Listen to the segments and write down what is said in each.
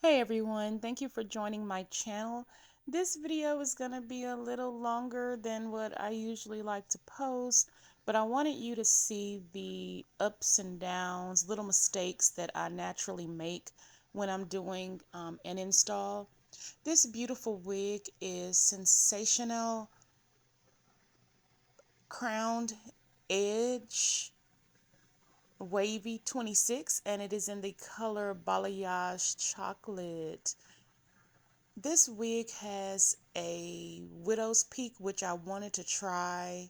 Hey everyone, thank you for joining my channel. This video is going to be a little longer than what I usually like to post, but I wanted you to see the ups and downs, little mistakes that I naturally make when I'm doing an install. This beautiful wig is Sensational Crowned Edge Wavy 26, and it is in the color Balayage Chocolate. This wig has a widow's peak, which I wanted to try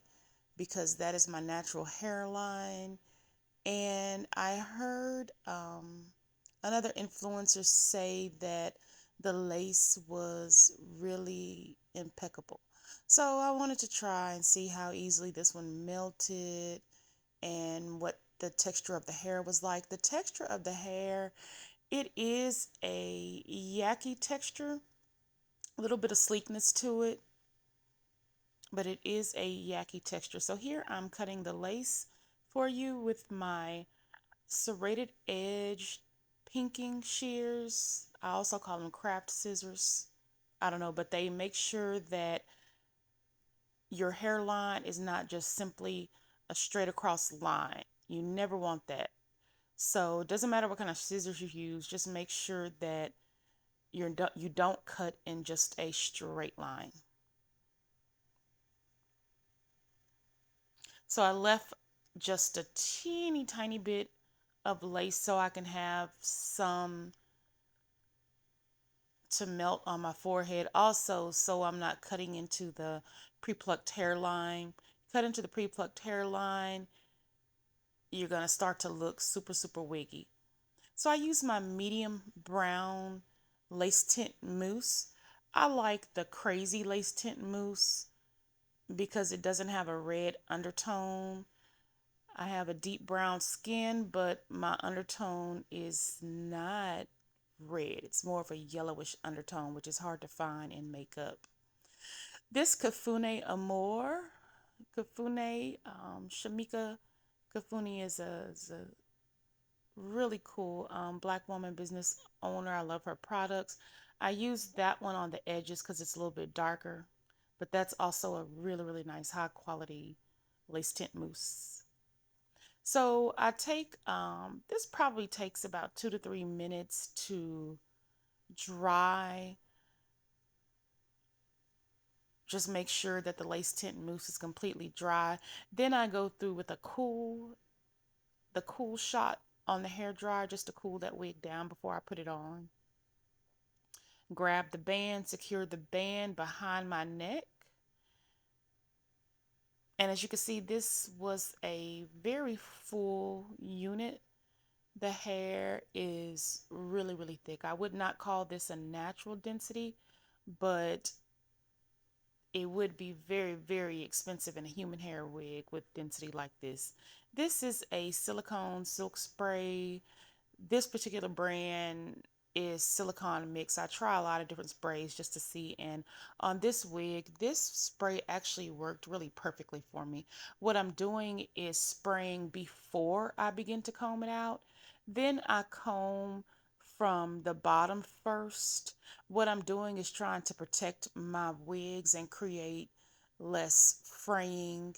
because that is my natural hairline. And I heard another influencer say that the lace was really impeccable. So I wanted to try and see how easily this one melted and what the texture of the hair was like. The texture of the hair, it is a yucky texture, a little bit of sleekness to it, but it is a yucky texture. So here I'm cutting the lace for you with my serrated edge pinking shears. I also call them craft scissors. I don't know, but they make sure that your hairline is not just simply a straight across line. You never want that. So it doesn't matter what kind of scissors you use, just make sure that you don't cut in just a straight line. So I left just a teeny tiny bit of lace so I can have some to melt on my forehead. Also, so I'm not cutting into the pre-plucked hairline. Cut into the pre-plucked hairline, you're going to start to look super, super wiggy. So I use my medium brown lace tint mousse. I like the crazy lace tint mousse because it doesn't have a red undertone. I have a deep brown skin, but my undertone is not red. It's more of a yellowish undertone, which is hard to find in makeup. This Kafune Amour, Shamika Kafune is a really cool black woman business owner. I love her products. I use that one on the edges because it's a little bit darker, but that's also a really, really nice high quality lace tint mousse. So I take, this probably takes about 2 to 3 minutes to dry. Just make sure that the lace tint mousse is completely dry. Then I go through with the cool shot on the hair dryer just to cool that wig down before I put it on. Grab the band, secure the band behind my neck. And as you can see, this was a very full unit. The hair is really, really thick. I would not call this a natural density, but it would be very, very expensive in a human hair wig with density like this. This is a silicone silk spray. This particular brand is silicone mix. I try a lot of different sprays just to see, and on this wig, this spray actually worked really perfectly for me. What I'm doing is spraying before I begin to comb it out. Then I comb from the bottom first. What I'm doing is trying to protect my wigs and create less fraying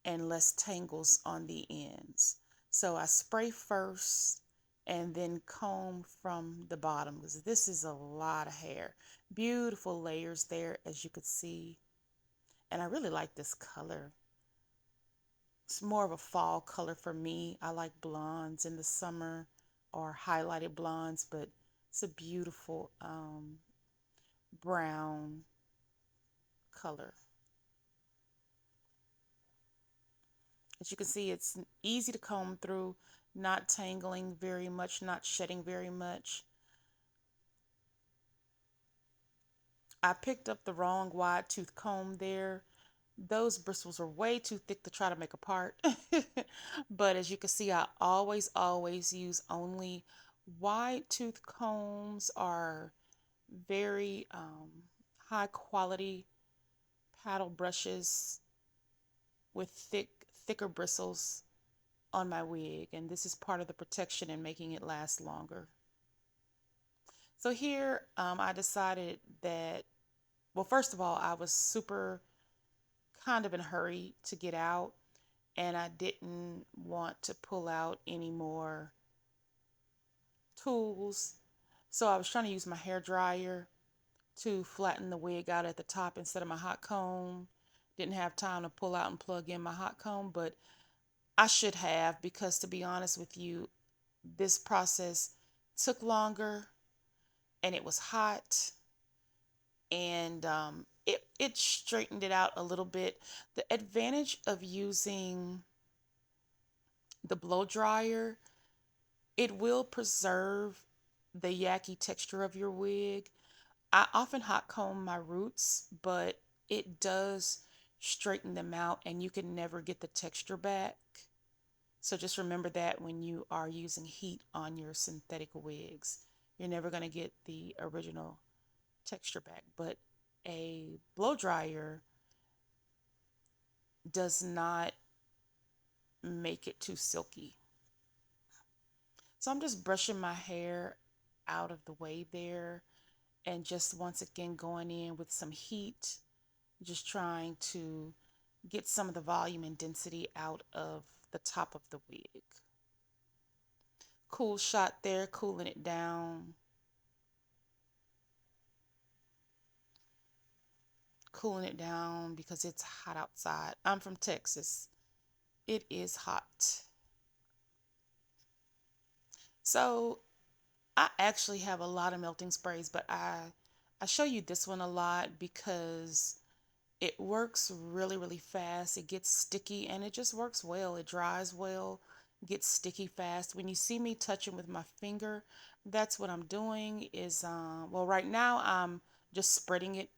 and less tangles on the ends. So I spray first and then comb from the bottom because this is a lot of hair. Beautiful layers there, as you could see. And I really like this color. It's more of a fall color for me. I like blondes in the summer or highlighted blondes, but it's a beautiful brown color. As you can see, it's easy to comb through, not tangling very much, not shedding very much. I picked up the wrong wide tooth comb there. Those bristles are way too thick to try to make apart. But as you can see, I always use only wide tooth combs are very high quality paddle brushes with thicker bristles on my wig, and this is part of the protection and making it last longer. So here, I decided that, well, first of all, I was super kind of in a hurry to get out, and I didn't want to pull out any more tools. So I was trying to use my hair dryer to flatten the wig out at the top instead of my hot comb. Didn't have time to pull out and plug in my hot comb, but I should have, because to be honest with you, this process took longer and it was hot, and it straightened it out a little bit. The advantage of using the blow dryer, it will preserve the yucky texture of your wig. I often hot comb my roots, but it does straighten them out and you can never get the texture back. So just remember that when you are using heat on your synthetic wigs, you're never going to get the original texture back. But a blow dryer does not make it too silky. So I'm just brushing my hair out of the way there, and just once again going in with some heat, just trying to get some of the volume and density out of the top of the wig. Cool shot there, cooling it down. Cooling it down because it's hot outside. I'm from Texas. It is hot. So I actually have a lot of melting sprays, but I show you this one a lot because it works really, really fast. It gets sticky and it just works well. It dries well, gets sticky fast. When you see me touching with my finger, that's what I'm doing is, well, right now I'm just spreading it,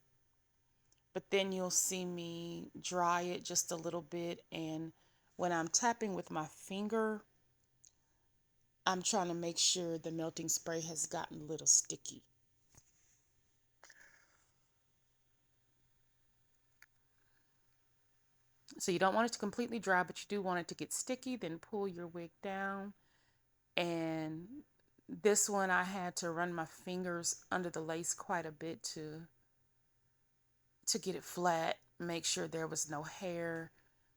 but then you'll see me dry it just a little bit. And when I'm tapping with my finger, I'm trying to make sure the melting spray has gotten a little sticky. So you don't want it to completely dry, but you do want it to get sticky. Then pull your wig down. And this one I had to run my fingers under the lace quite a bit to get it flat, make sure there was no hair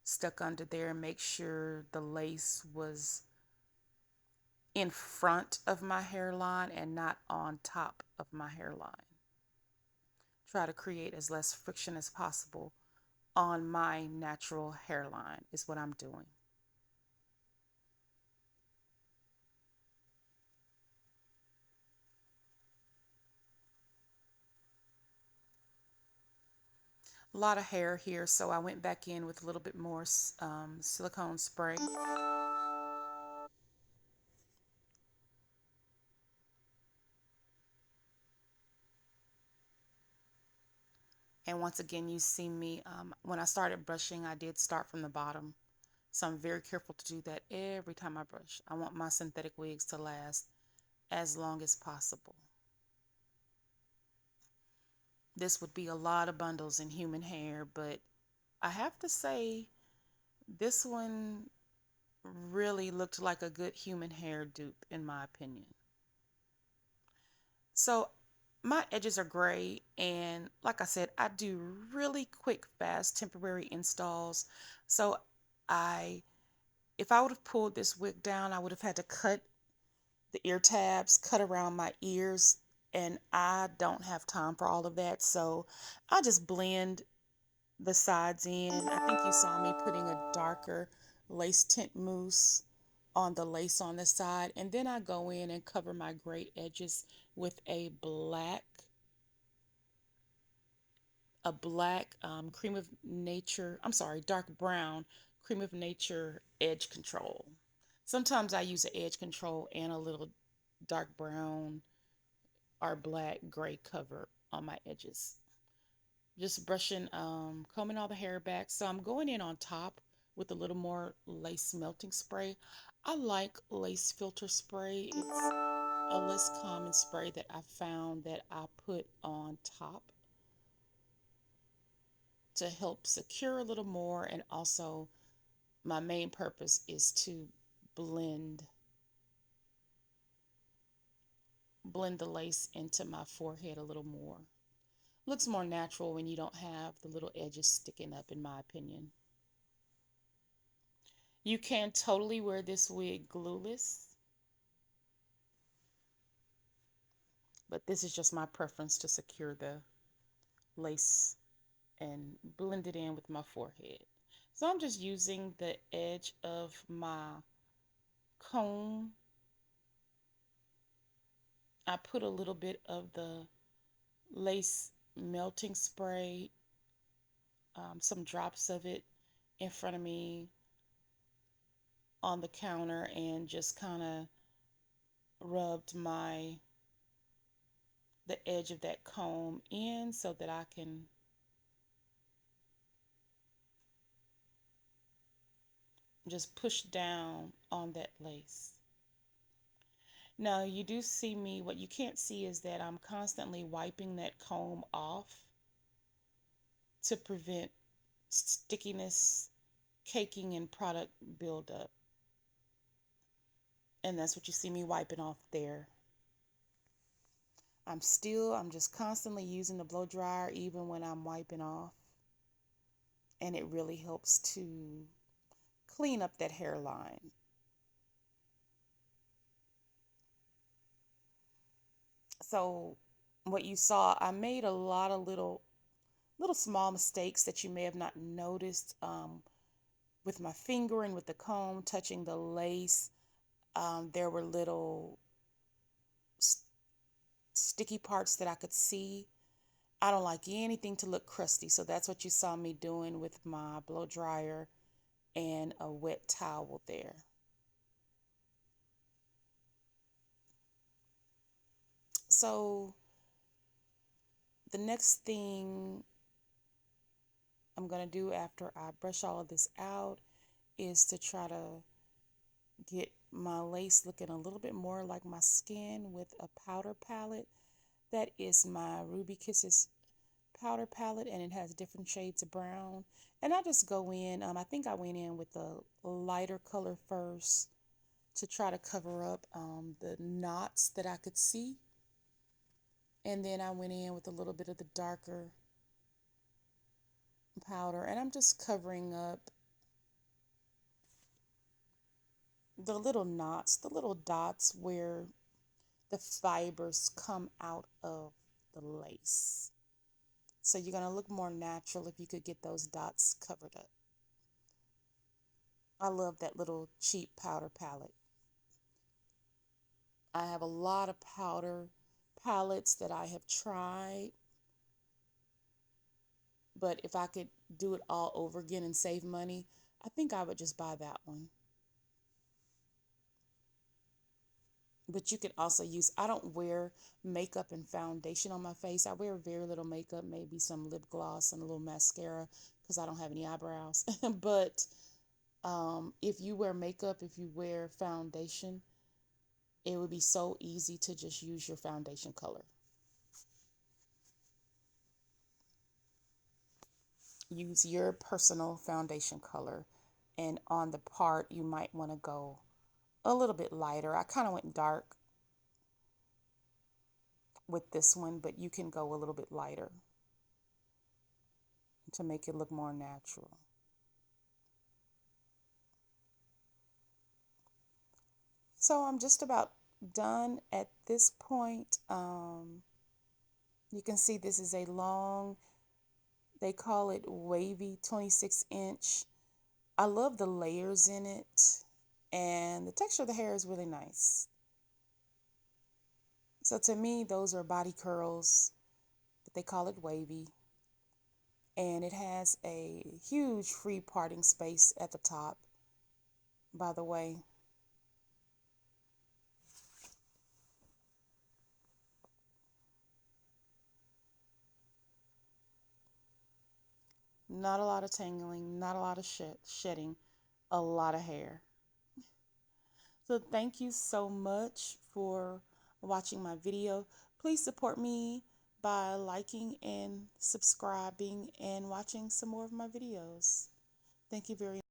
stuck under there, make sure the lace was in front of my hairline and not on top of my hairline. Try to create as less friction as possible on my natural hairline is what I'm doing. A lot of hair here, so I went back in with a little bit more silicone spray. And once again, you see me, when I started brushing, I did start from the bottom. So I'm very careful to do that every time I brush. I want my synthetic wigs to last as long as possible. This would be a lot of bundles in human hair, but I have to say, this one really looked like a good human hair dupe, in my opinion. So my edges are gray, and like I said, I do really quick, fast, temporary installs. So I, if I would have pulled this wig down, I would have had to cut the ear tabs, cut around my ears, and I don't have time for all of that. So I just blend the sides in. I think you saw me putting a darker lace tint mousse on the lace on the side, and then I go in and cover my gray edges with a black cream of nature, I'm sorry, dark brown cream of nature edge control. Sometimes I use an edge control and a little dark brown or black gray cover on my edges. Just brushing, combing all the hair back. So I'm going in on top with a little more lace melting spray. I like lace filter spray. It's a less common spray that I found that I put on top to help secure a little more, and also my main purpose is to blend blend the lace into my forehead a little more. Looks more natural when you don't have the little edges sticking up, in my opinion. You can totally wear this wig glueless, but this is just my preference to secure the lace and blend it in with my forehead. So I'm just using the edge of my comb. I put a little bit of the lace melting spray, some drops of it in front of me on the counter, and just kind of rubbed the edge of that comb in so that I can just push down on that lace. Now you do see me, what you can't see is that I'm constantly wiping that comb off to prevent stickiness, caking, and product buildup. And that's what you see me wiping off there. I'm just constantly using the blow dryer even when I'm wiping off. And it really helps to clean up that hairline. So what you saw, I made a lot of little small mistakes that you may have not noticed, with my finger and with the comb touching the lace. There were little sticky parts that I could see. I don't like anything to look crusty, so that's what you saw me doing with my blow dryer and a wet towel there. So the next thing I'm going to do after I brush all of this out is to try to get my lace looking a little bit more like my skin with a powder palette. That is my Ruby Kisses powder palette, and it has different shades of brown. And I just go in, I think I went in with a lighter color first to try to cover up the knots that I could see. And then I went in with a little bit of the darker powder, and I'm just covering up the little knots, the little dots where the fibers come out of the lace. So you're going to look more natural if you could get those dots covered up. I love that little cheap powder palette. I have a lot of powder palettes that I have tried, but if I could do it all over again and save money, I think I would just buy that one. But you could also use, I don't wear makeup and foundation on my face. I wear very little makeup, maybe some lip gloss and a little mascara because I don't have any eyebrows. But if you wear makeup, if you wear foundation, it would be so easy to just use your foundation color. Use your personal foundation color. And on the part, you might want to go a little bit lighter. I kind of went dark with this one, but you can go a little bit lighter to make it look more natural. So I'm just about done at this point. You can see this is a long, they call it wavy 26-inch. I love the layers in it, and the texture of the hair is really nice. So to me, those are body curls, but they call it wavy. And it has a huge free parting space at the top, by the way. Not a lot of tangling, not a lot of shedding, a lot of hair. So thank you so much for watching my video. Please support me by liking and subscribing and watching some more of my videos. Thank you very much.